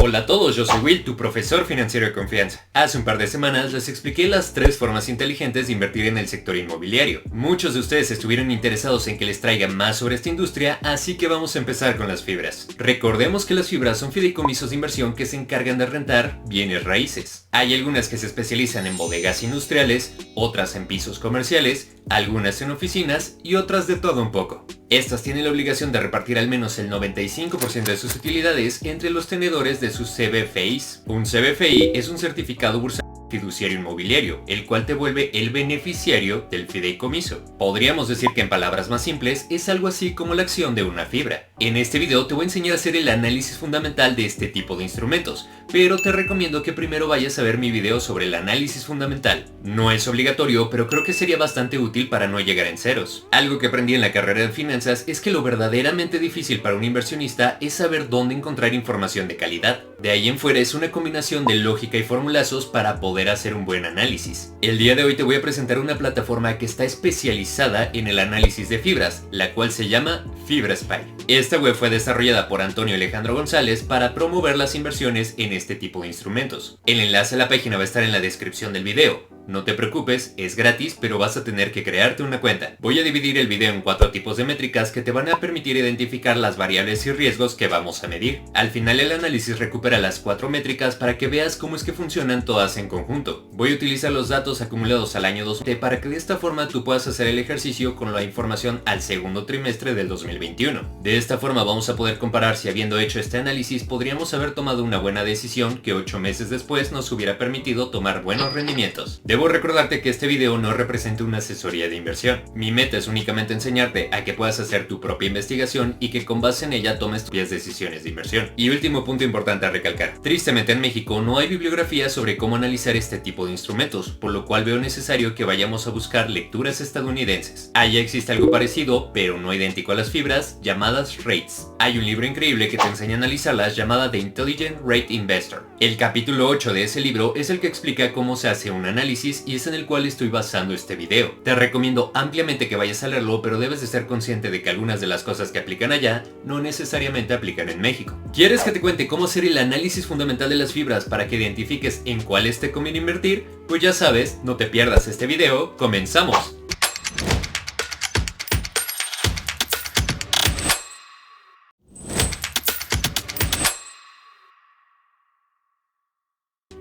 Hola a todos, yo soy Will, tu profesor financiero de confianza. Hace un par de semanas les expliqué las 3 formas inteligentes de invertir en el sector inmobiliario. Muchos de ustedes estuvieron interesados en que les traiga más sobre esta industria, así que vamos a empezar con las fibras. Recordemos que las fibras son fideicomisos de inversión que se encargan de rentar bienes raíces. Hay algunas que se especializan en bodegas industriales, otras en pisos comerciales, algunas en oficinas y otras de todo un poco. Estas tienen la obligación de repartir al menos el 95% de sus utilidades entre los tenedores de sus CBFIs. Un CBFI es un certificado bursátil fiduciario inmobiliario, el cual te vuelve el beneficiario del fideicomiso. Podríamos decir que en palabras más simples es algo así como la acción de una fibra. En este video te voy a enseñar a hacer el análisis fundamental de este tipo de instrumentos, pero te recomiendo que primero vayas a ver mi video sobre el análisis fundamental. No es obligatorio, pero creo que sería bastante útil para no llegar en ceros. Algo que aprendí en la carrera de finanzas es que lo verdaderamente difícil para un inversionista es saber dónde encontrar información de calidad. De ahí en fuera es una combinación de lógica y formulazos para poder hacer un buen análisis. El día de hoy te voy a presentar una plataforma que está especializada en el análisis de fibras, la cual se llama FibraSpy. Esta web fue desarrollada por Antonio Alejandro González para promover las inversiones en este tipo de instrumentos. El enlace a la página va a estar en la descripción del video. No te preocupes, es gratis, pero vas a tener que crearte una cuenta. Voy a dividir el video en 4 tipos de métricas que te van a permitir identificar las variables y riesgos que vamos a medir. Al final el análisis recupera las 4 métricas para que veas cómo es que funcionan todas en conjunto. Voy a utilizar los datos acumulados al año 2020 para que de esta forma tú puedas hacer el ejercicio con la información al segundo trimestre del 2021. De esta forma vamos a poder comparar si habiendo hecho este análisis podríamos haber tomado una buena decisión que 8 meses después nos hubiera permitido tomar buenos rendimientos. Debo recordarte que este video no representa una asesoría de inversión. Mi meta es únicamente enseñarte a que puedas hacer tu propia investigación y que con base en ella tomes tus propias decisiones de inversión. Y último punto importante a recalcar. Tristemente en México no hay bibliografía sobre cómo analizar este tipo de instrumentos, por lo cual veo necesario que vayamos a buscar lecturas estadounidenses. Allá existe algo parecido, pero no idéntico a las fibras, llamadas REITs. Hay un libro increíble que te enseña a analizarlas llamada The Intelligent Rate Investor. El capítulo 8 de ese libro es el que explica cómo se hace un análisis y es en el cual estoy basando este video. Te recomiendo ampliamente que vayas a leerlo, pero debes de ser consciente de que algunas de las cosas que aplican allá no necesariamente aplican en México. ¿Quieres que te cuente cómo hacer el análisis fundamental de las fibras para que identifiques en cuáles te conviene invertir? Pues ya sabes, no te pierdas este video, ¡comenzamos!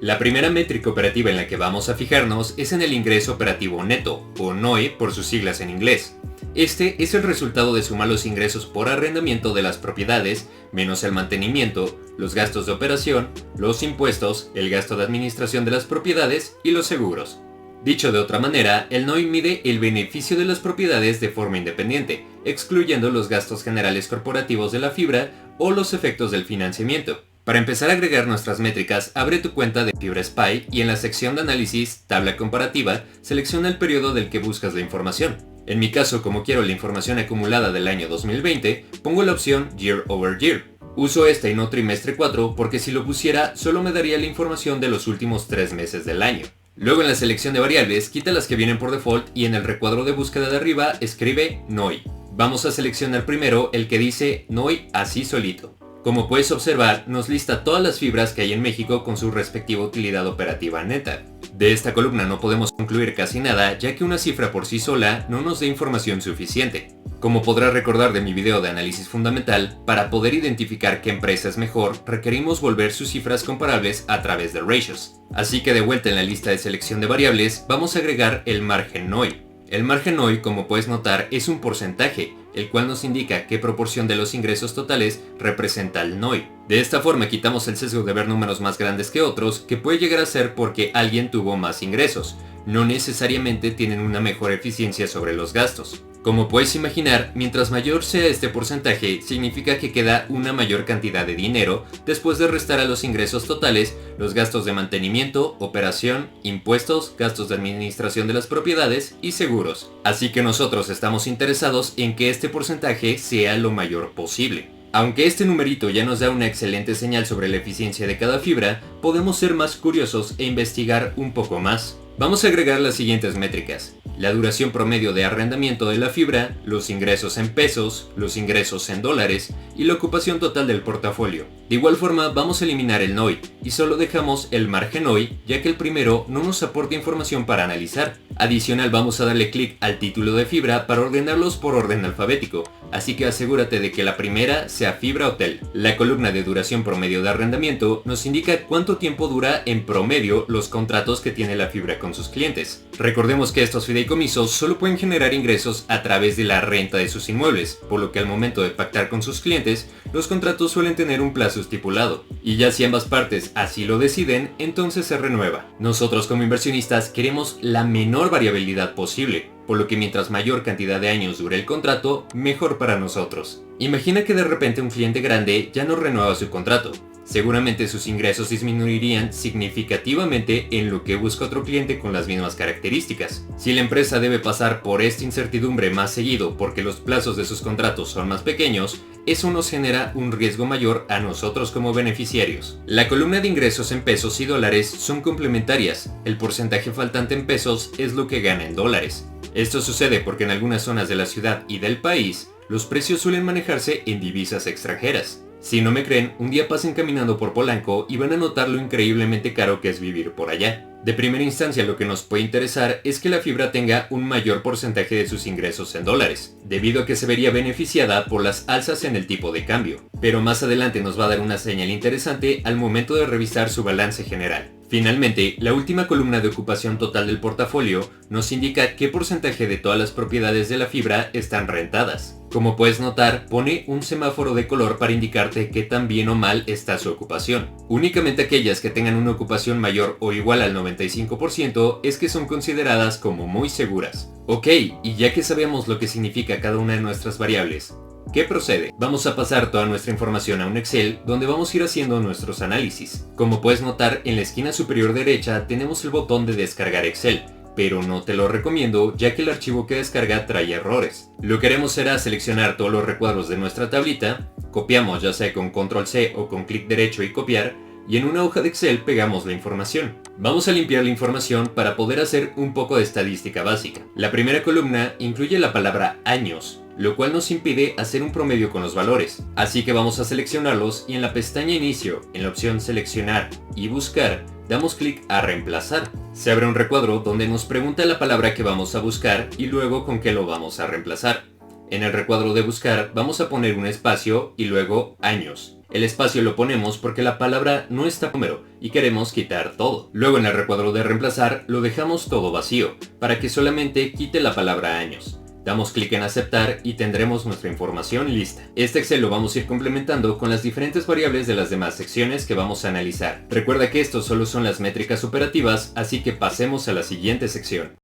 La primera métrica operativa en la que vamos a fijarnos es en el ingreso operativo neto, o NOI por sus siglas en inglés. Este es el resultado de sumar los ingresos por arrendamiento de las propiedades, menos el mantenimiento, los gastos de operación, los impuestos, el gasto de administración de las propiedades y los seguros. Dicho de otra manera, el NOI mide el beneficio de las propiedades de forma independiente, excluyendo los gastos generales corporativos de la fibra o los efectos del financiamiento. Para empezar a agregar nuestras métricas, abre tu cuenta de FibraSpy y en la sección de análisis, tabla comparativa, selecciona el periodo del que buscas la información. En mi caso, como quiero la información acumulada del año 2020, pongo la opción Year Over Year. Uso esta y no trimestre 4 porque si lo pusiera, solo me daría la información de los últimos 3 meses del año. Luego en la selección de variables, quita las que vienen por default y en el recuadro de búsqueda de arriba escribe NOI. Vamos a seleccionar primero el que dice NOI así solito. Como puedes observar, nos lista todas las fibras que hay en México con su respectiva utilidad operativa neta. De esta columna no podemos concluir casi nada, ya que una cifra por sí sola no nos da información suficiente. Como podrás recordar de mi video de análisis fundamental, para poder identificar qué empresa es mejor, requerimos volver sus cifras comparables a través de ratios. Así que de vuelta en la lista de selección de variables, vamos a agregar el margen NOI. El margen NOI, como puedes notar, es un porcentaje, el cual nos indica qué proporción de los ingresos totales representa el NOI. De esta forma quitamos el sesgo de ver números más grandes que otros, que puede llegar a ser porque alguien tuvo más ingresos. No necesariamente tienen una mejor eficiencia sobre los gastos. Como puedes imaginar, mientras mayor sea este porcentaje, significa que queda una mayor cantidad de dinero después de restar a los ingresos totales los gastos de mantenimiento, operación, impuestos, gastos de administración de las propiedades y seguros. Así que nosotros estamos interesados en que este porcentaje sea lo mayor posible. Aunque este numerito ya nos da una excelente señal sobre la eficiencia de cada fibra, podemos ser más curiosos e investigar un poco más. Vamos a agregar las siguientes métricas. la duración promedio de arrendamiento de la fibra, los ingresos en pesos, los ingresos en dólares y la ocupación total del portafolio. De igual forma vamos a eliminar el NOI y solo dejamos el margen NOI, ya que el primero no nos aporta información para analizar. Adicional, vamos a darle clic al título de fibra para ordenarlos por orden alfabético, así que asegúrate de que la primera sea fibra hotel. La columna de duración promedio de arrendamiento nos indica cuánto tiempo dura en promedio los contratos que tiene la fibra con sus clientes. Recordemos que estos fideicomisos solo pueden generar ingresos a través de la renta de sus inmuebles, por lo que al momento de pactar con sus clientes, los contratos suelen tener un plazo estipulado, y ya si ambas partes así lo deciden, entonces se renueva. Nosotros como inversionistas queremos la menor variabilidad posible, por lo que mientras mayor cantidad de años dure el contrato, mejor para nosotros. Imagina que de repente un cliente grande ya no renueva su contrato. Seguramente sus ingresos disminuirían significativamente en lo que busca otro cliente con las mismas características. Si la empresa debe pasar por esta incertidumbre más seguido porque los plazos de sus contratos son más pequeños, eso nos genera un riesgo mayor a nosotros como beneficiarios. La columna de ingresos en pesos y dólares son complementarias. El porcentaje faltante en pesos es lo que gana en dólares. Esto sucede porque en algunas zonas de la ciudad y del país, los precios suelen manejarse en divisas extranjeras. Si no me creen, un día pasen caminando por Polanco y van a notar lo increíblemente caro que es vivir por allá. De primera instancia, lo que nos puede interesar es que la fibra tenga un mayor porcentaje de sus ingresos en dólares, debido a que se vería beneficiada por las alzas en el tipo de cambio. Pero más adelante nos va a dar una señal interesante al momento de revisar su balance general. Finalmente, la última columna de ocupación total del portafolio nos indica qué porcentaje de todas las propiedades de la fibra están rentadas. Como puedes notar, pone un semáforo de color para indicarte qué tan bien o mal está su ocupación. Únicamente aquellas que tengan una ocupación mayor o igual al 95% es que son consideradas como muy seguras. Ok, y ya que sabemos lo que significa cada una de nuestras variables, ¿qué procede? Vamos a pasar toda nuestra información a un Excel donde vamos a ir haciendo nuestros análisis. Como puedes notar, en la esquina superior derecha tenemos el botón de descargar Excel, pero no te lo recomiendo ya que el archivo que descarga trae errores. Lo que haremos será seleccionar todos los recuadros de nuestra tablita, copiamos ya sea con control C o con clic derecho y copiar, y en una hoja de Excel pegamos la información. Vamos a limpiar la información para poder hacer un poco de estadística básica. La primera columna incluye la palabra años, lo cual nos impide hacer un promedio con los valores. Así que vamos a seleccionarlos y en la pestaña Inicio, en la opción Seleccionar y Buscar, damos clic a Reemplazar. Se abre un recuadro donde nos pregunta la palabra que vamos a buscar y luego con qué lo vamos a reemplazar. En el recuadro de buscar vamos a poner un espacio y luego años. El espacio lo ponemos porque la palabra no está número y queremos quitar todo. Luego en el recuadro de reemplazar lo dejamos todo vacío para que solamente quite la palabra años. Damos clic en aceptar y tendremos nuestra información lista. Este Excel lo vamos a ir complementando con las diferentes variables de las demás secciones que vamos a analizar. Recuerda que estos solo son las métricas operativas, así que pasemos a la siguiente sección.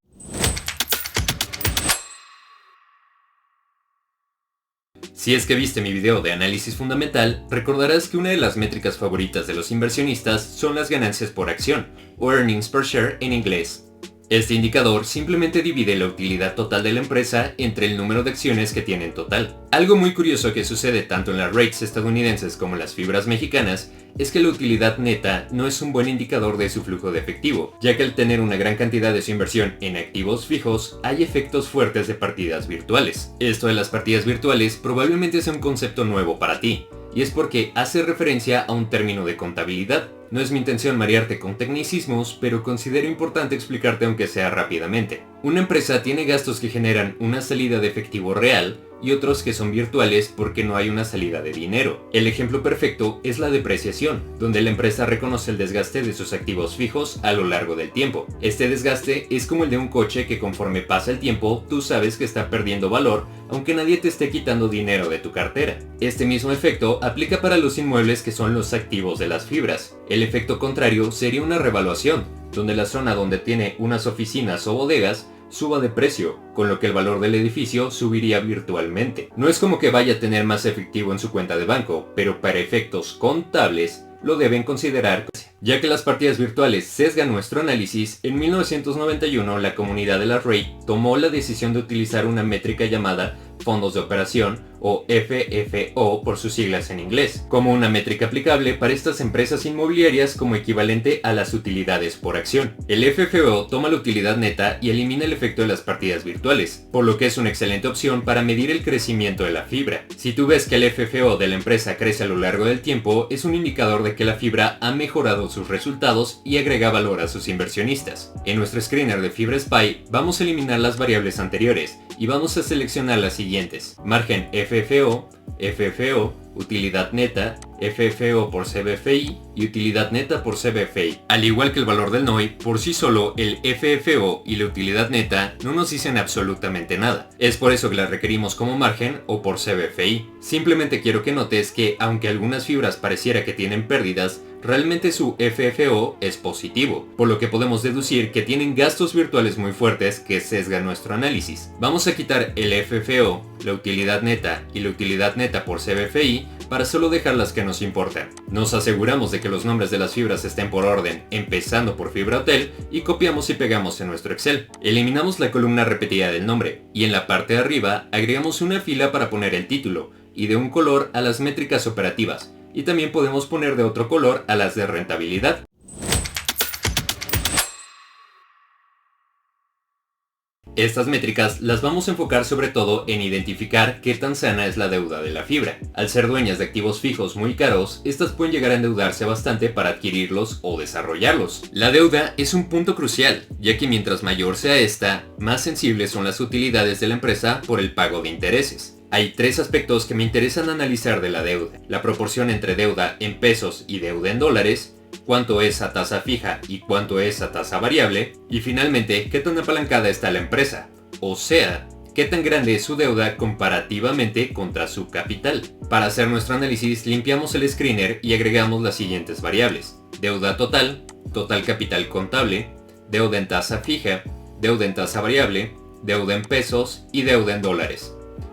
Si es que viste mi video de análisis fundamental, recordarás que una de las métricas favoritas de los inversionistas son las ganancias por acción, o earnings per share en inglés. Este indicador simplemente divide la utilidad total de la empresa entre el número de acciones que tiene en total. Algo muy curioso que sucede tanto en las rates estadounidenses como en las fibras mexicanas es que la utilidad neta no es un buen indicador de su flujo de efectivo, ya que al tener una gran cantidad de su inversión en activos fijos, hay efectos fuertes de partidas virtuales. Esto de las partidas virtuales probablemente sea un concepto nuevo para ti, y es porque hace referencia a un término de contabilidad. No es mi intención marearte con tecnicismos, pero considero importante explicarte aunque sea rápidamente. Una empresa tiene gastos que generan una salida de efectivo real y otros que son virtuales porque no hay una salida de dinero. El ejemplo perfecto es la depreciación, donde la empresa reconoce el desgaste de sus activos fijos a lo largo del tiempo. Este desgaste es como el de un coche que conforme pasa el tiempo tú sabes que está perdiendo valor, aunque nadie te esté quitando dinero de tu cartera. Este mismo efecto aplica para los inmuebles que son los activos de las fibras. El efecto contrario sería una revaluación, donde la zona donde tiene unas oficinas o bodegas suba de precio, con lo que el valor del edificio subiría virtualmente. No es como que vaya a tener más efectivo en su cuenta de banco, pero para efectos contables lo deben considerar. Ya que las partidas virtuales sesgan nuestro análisis, en 1991 la comunidad de la REIT tomó la decisión de utilizar una métrica llamada fondos de operación o FFO por sus siglas en inglés, como una métrica aplicable para estas empresas inmobiliarias como equivalente a las utilidades por acción. El FFO toma la utilidad neta y elimina el efecto de las partidas virtuales, por lo que es una excelente opción para medir el crecimiento de la fibra. Si tú ves que el FFO de la empresa crece a lo largo del tiempo, es un indicador de que la fibra ha mejorado sus resultados y agrega valor a sus inversionistas. En nuestro screener de Fibra SPY vamos a eliminar las variables anteriores y vamos a seleccionar las siguientes: margen FFO, FFO, utilidad neta, FFO por CBFI y utilidad neta por CBFI. Al igual que el valor del NOI, por sí solo el FFO y la utilidad neta no nos dicen absolutamente nada. Es por eso que las requerimos como margen o por CBFI. Simplemente quiero que notes que aunque algunas fibras pareciera que tienen pérdidas, realmente su FFO es positivo, por lo que podemos deducir que tienen gastos virtuales muy fuertes que sesgan nuestro análisis. Vamos a quitar el FFO, la utilidad neta y la utilidad neta por CBFI para solo dejar las que nos importan. Nos aseguramos de que los nombres de las fibras estén por orden, empezando por Fibra Hotel, y copiamos y pegamos en nuestro Excel. Eliminamos la columna repetida del nombre, y en la parte de arriba agregamos una fila para poner el título, y de un color a las métricas operativas, y también podemos poner de otro color a las de rentabilidad. Estas métricas las vamos a enfocar sobre todo en identificar qué tan sana es la deuda de la fibra. Al ser dueñas de activos fijos muy caros, estas pueden llegar a endeudarse bastante para adquirirlos o desarrollarlos. La deuda es un punto crucial, ya que mientras mayor sea esta, más sensibles son las utilidades de la empresa por el pago de intereses. Hay tres aspectos que me interesan analizar de la deuda: la proporción entre deuda en pesos y deuda en dólares, cuánto es a tasa fija y cuánto es a tasa variable, y finalmente, qué tan apalancada está la empresa, o sea, qué tan grande es su deuda comparativamente contra su capital. Para hacer nuestro análisis, limpiamos el screener y agregamos las siguientes variables: deuda total, total capital contable, deuda en tasa fija, deuda en tasa variable, deuda en pesos y deuda en dólares.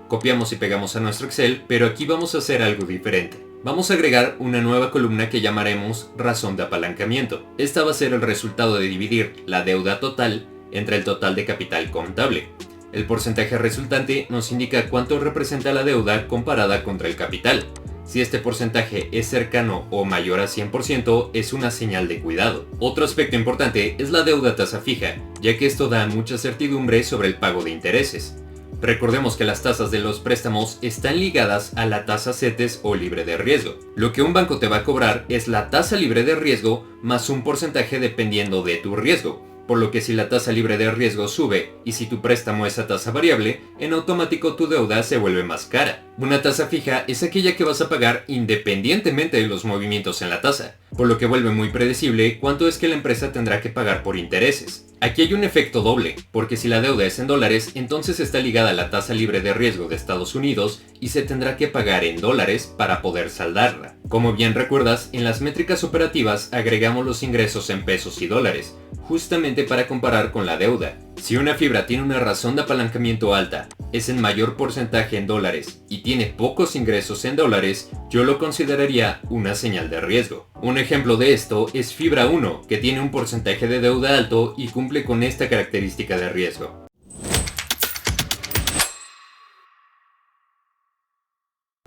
Copiamos y pegamos a nuestro Excel, pero aquí vamos a hacer algo diferente. Vamos a agregar una nueva columna que llamaremos razón de apalancamiento. Esta va a ser el resultado de dividir la deuda total entre el total de capital contable. El porcentaje resultante nos indica cuánto representa la deuda comparada contra el capital. Si este porcentaje es cercano o mayor a 100%, es una señal de cuidado. Otro aspecto importante es la deuda a tasa fija, ya que esto da mucha certidumbre sobre el pago de intereses. Recordemos que las tasas de los préstamos están ligadas a la tasa CETES o libre de riesgo. Lo que un banco te va a cobrar es la tasa libre de riesgo más un porcentaje dependiendo de tu riesgo. Por lo que si la tasa libre de riesgo sube y si tu préstamo es a tasa variable, en automático tu deuda se vuelve más cara. Una tasa fija es aquella que vas a pagar independientemente de los movimientos en la tasa, por lo que vuelve muy predecible cuánto es que la empresa tendrá que pagar por intereses. Aquí hay un efecto doble, porque si la deuda es en dólares, entonces está ligada a la tasa libre de riesgo de Estados Unidos y se tendrá que pagar en dólares para poder saldarla. Como bien recuerdas, en las métricas operativas agregamos los ingresos en pesos y dólares, justamente para comparar con la deuda. Si una fibra tiene una razón de apalancamiento alta, es en mayor porcentaje en dólares y tiene pocos ingresos en dólares, yo lo consideraría una señal de riesgo. Un ejemplo de esto es Fibra 1, que tiene un porcentaje de deuda alto y cumple con esta característica de riesgo.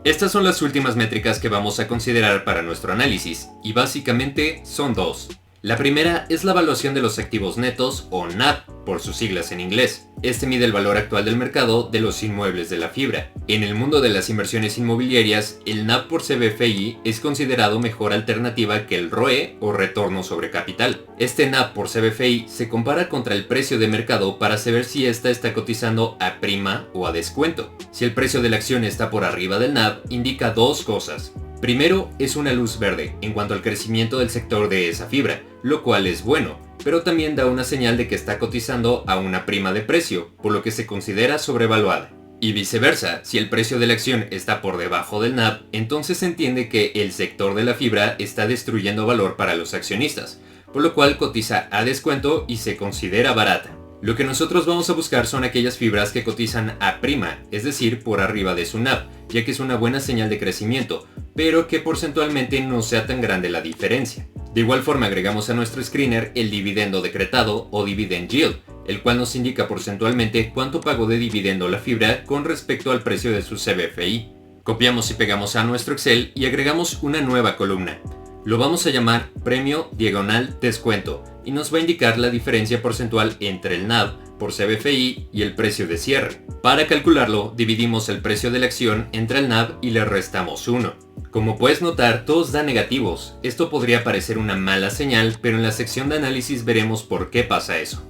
Estas son las últimas métricas que vamos a considerar para nuestro análisis, y básicamente son dos. La primera es la evaluación de los activos netos, o NAV, por sus siglas en inglés. Este mide el valor actual del mercado de los inmuebles de la fibra. En el mundo de las inversiones inmobiliarias, el NAV por CBFI es considerado mejor alternativa que el ROE o retorno sobre capital. Este NAV por CBFI se compara contra el precio de mercado para saber si ésta está cotizando a prima o a descuento. Si el precio de la acción está por arriba del NAV, indica dos cosas. Primero, es una luz verde en cuanto al crecimiento del sector de esa fibra, lo cual es bueno, pero también da una señal de que está cotizando a una prima de precio, por lo que se considera sobrevaluada. Y viceversa, si el precio de la acción está por debajo del NAV, entonces se entiende que el sector de la fibra está destruyendo valor para los accionistas, por lo cual cotiza a descuento y se considera barata. Lo que nosotros vamos a buscar son aquellas fibras que cotizan a prima, es decir, por arriba de su NAV, ya que es una buena señal de crecimiento, pero que porcentualmente no sea tan grande la diferencia. De igual forma agregamos a nuestro screener el dividendo decretado o dividend yield, el cual nos indica porcentualmente cuánto pagó de dividendo la fibra con respecto al precio de su CBFI. Copiamos y pegamos a nuestro Excel y agregamos una nueva columna. Lo vamos a llamar premio diagonal descuento y nos va a indicar la diferencia porcentual entre el NAV por CBFI y el precio de cierre. Para calcularlo, dividimos el precio de la acción entre el NAV y le restamos 1. Como puedes notar, todos dan negativos. Esto podría parecer una mala señal, pero en la sección de análisis veremos por qué pasa eso.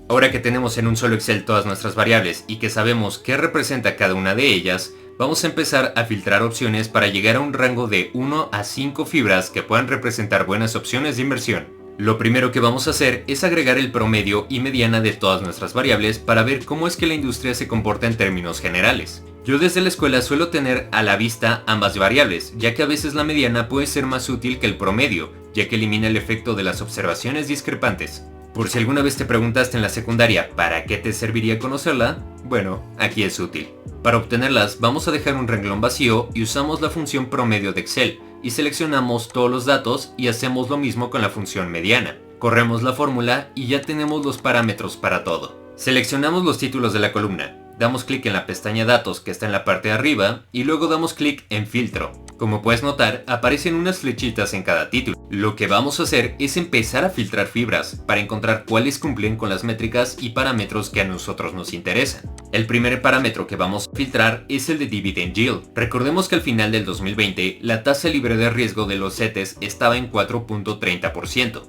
Ahora que tenemos en un solo Excel todas nuestras variables y que sabemos qué representa cada una de ellas, vamos a empezar a filtrar opciones para llegar a un rango de 1 a 5 fibras que puedan representar buenas opciones de inversión. Lo primero que vamos a hacer es agregar el promedio y mediana de todas nuestras variables para ver cómo es que la industria se comporta en términos generales. Yo desde la escuela suelo tener a la vista ambas variables, ya que a veces la mediana puede ser más útil que el promedio, ya que elimina el efecto de las observaciones discrepantes. Por si alguna vez te preguntaste en la secundaria ¿para qué te serviría conocerla? Bueno, aquí es útil. Para obtenerlas vamos a dejar un renglón vacío y usamos la función promedio de Excel y seleccionamos todos los datos y hacemos lo mismo con la función mediana. Corremos la fórmula y ya tenemos los parámetros para todo. Seleccionamos los títulos de la columna, damos clic en la pestaña Datos que está en la parte de arriba y luego damos clic en Filtro. Como puedes notar, aparecen unas flechitas en cada título. Lo que vamos a hacer es empezar a filtrar fibras para encontrar cuáles cumplen con las métricas y parámetros que a nosotros nos interesan. El primer parámetro que vamos a filtrar es el de Dividend Yield. Recordemos que al final del 2020 la tasa libre de riesgo de los CETES estaba en 4.30%.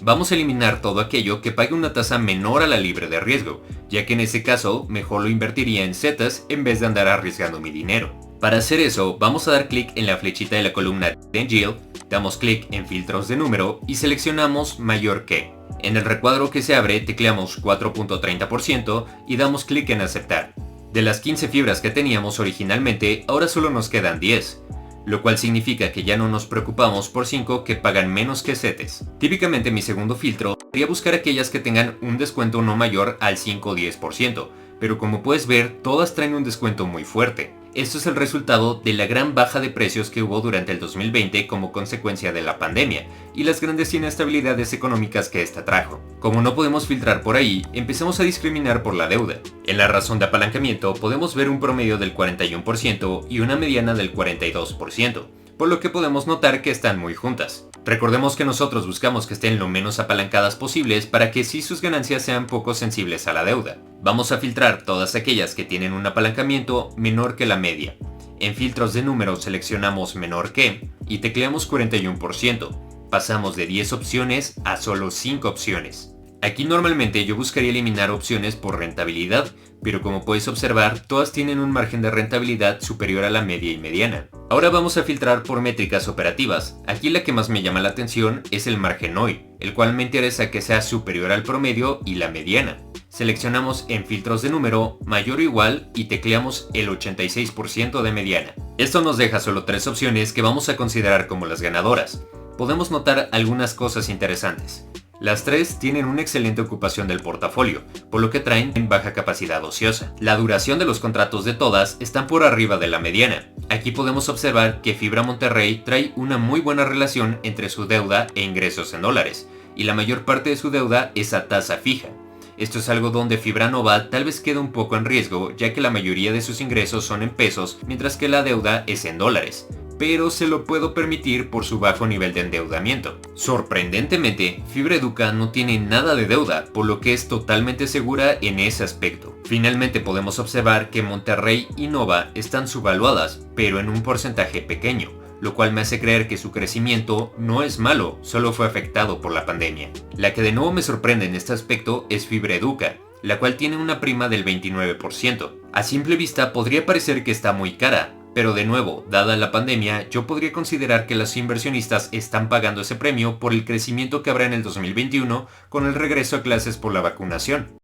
Vamos a eliminar todo aquello que pague una tasa menor a la libre de riesgo, ya que en ese caso mejor lo invertiría en CETES en vez de andar arriesgando mi dinero. Para hacer eso, vamos a dar clic en la flechita de la columna Dividend Yield, damos clic en filtros de número y seleccionamos mayor que. En el recuadro que se abre tecleamos 4.30% y damos clic en aceptar. De las 15 fibras que teníamos originalmente, ahora solo nos quedan 10. Lo cual significa que ya no nos preocupamos por 5 que pagan menos que CETES. Típicamente mi segundo filtro sería buscar aquellas que tengan un descuento no mayor al 5 o 10%, pero como puedes ver, todas traen un descuento muy fuerte. Esto es el resultado de la gran baja de precios que hubo durante el 2020 como consecuencia de la pandemia y las grandes inestabilidades económicas que esta trajo. Como no podemos filtrar por ahí, empezamos a discriminar por la deuda. En la razón de apalancamiento podemos ver un promedio del 41% y una mediana del 42%, por lo que podemos notar que están muy juntas. Recordemos que nosotros buscamos que estén lo menos apalancadas posibles para que sí sus ganancias sean poco sensibles a la deuda. Vamos a filtrar todas aquellas que tienen un apalancamiento menor que la media. En filtros de números seleccionamos menor que y tecleamos 41%. Pasamos de 10 opciones a solo 5 opciones. Aquí normalmente yo buscaría eliminar opciones por rentabilidad, pero como puedes observar, todas tienen un margen de rentabilidad superior a la media y mediana. Ahora vamos a filtrar por métricas operativas. Aquí la que más me llama la atención es el margen hoy, el cual me interesa que sea superior al promedio y la mediana. Seleccionamos en filtros de número, mayor o igual y tecleamos el 86% de mediana. Esto nos deja solo 3 opciones que vamos a considerar como las ganadoras. Podemos notar algunas cosas interesantes. Las 3 tienen una excelente ocupación del portafolio, por lo que traen en baja capacidad ociosa. La duración de los contratos de todas están por arriba de la mediana. Aquí podemos observar que Fibra Monterrey trae una muy buena relación entre su deuda e ingresos en dólares, y la mayor parte de su deuda es a tasa fija. Esto es algo donde Fibra Nova tal vez queda un poco en riesgo, ya que la mayoría de sus ingresos son en pesos, mientras que la deuda es en dólares, pero se lo puedo permitir por su bajo nivel de endeudamiento. Sorprendentemente, Fibra Educa no tiene nada de deuda, por lo que es totalmente segura en ese aspecto. Finalmente podemos observar que Monterrey y Nova están subvaluadas, pero en un porcentaje pequeño, lo cual me hace creer que su crecimiento no es malo, solo fue afectado por la pandemia. La que de nuevo me sorprende en este aspecto es Fibra Educa, la cual tiene una prima del 29%. A simple vista podría parecer que está muy cara, pero de nuevo, dada la pandemia, yo podría considerar que los inversionistas están pagando ese premio por el crecimiento que habrá en el 2021 con el regreso a clases por la vacunación.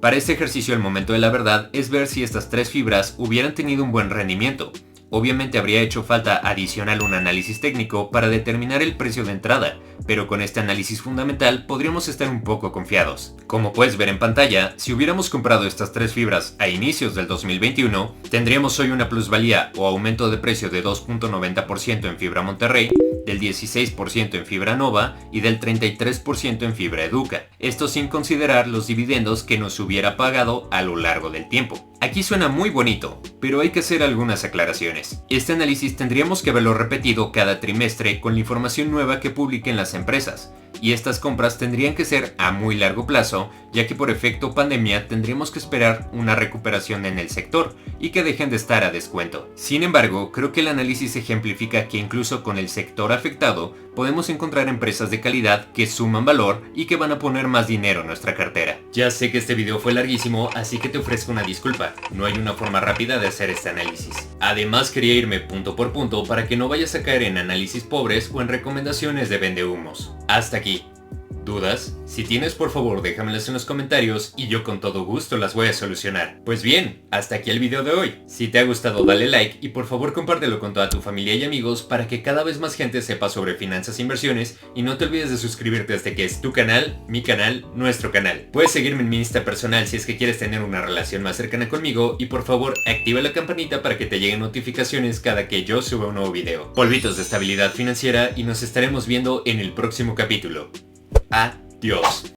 Para este ejercicio el momento de la verdad es ver si estas 3 fibras hubieran tenido un buen rendimiento, Obviamente habría hecho falta adicional un análisis técnico para determinar el precio de entrada, pero con este análisis fundamental podríamos estar un poco confiados. Como puedes ver en pantalla, si hubiéramos comprado estas tres fibras a inicios del 2021, tendríamos hoy una plusvalía o aumento de precio de 2.90% en Fibra Monterrey, del 16% en Fibra Nova y del 33% en Fibra Educa. Esto sin considerar los dividendos que nos hubiera pagado a lo largo del tiempo. Aquí suena muy bonito, pero hay que hacer algunas aclaraciones. Este análisis tendríamos que haberlo repetido cada trimestre con la información nueva que publiquen las empresas, y estas compras tendrían que ser a muy largo plazo, ya que por efecto pandemia tendríamos que esperar una recuperación en el sector y que dejen de estar a descuento. Sin embargo, creo que el análisis ejemplifica que incluso con el sector afectado, podemos encontrar empresas de calidad que suman valor y que van a poner más dinero en nuestra cartera. Ya sé que este video fue larguísimo, así que te ofrezco una disculpa. No hay una forma rápida de hacer este análisis. Además, quería irme punto por punto para que no vayas a caer en análisis pobres o en recomendaciones de vendehumos. Hasta aquí. ¿Dudas? Si tienes, por favor déjamelas en los comentarios y yo con todo gusto las voy a solucionar. Pues bien, hasta aquí el video de hoy. Si te ha gustado dale like y por favor compártelo con toda tu familia y amigos para que cada vez más gente sepa sobre finanzas e inversiones, y no te olvides de suscribirte a este que es tu canal, mi canal, nuestro canal. Puedes seguirme en mi Insta personal si es que quieres tener una relación más cercana conmigo, y por favor activa la campanita para que te lleguen notificaciones cada que yo suba un nuevo video. Polvitos de estabilidad financiera y nos estaremos viendo en el próximo capítulo. Adiós.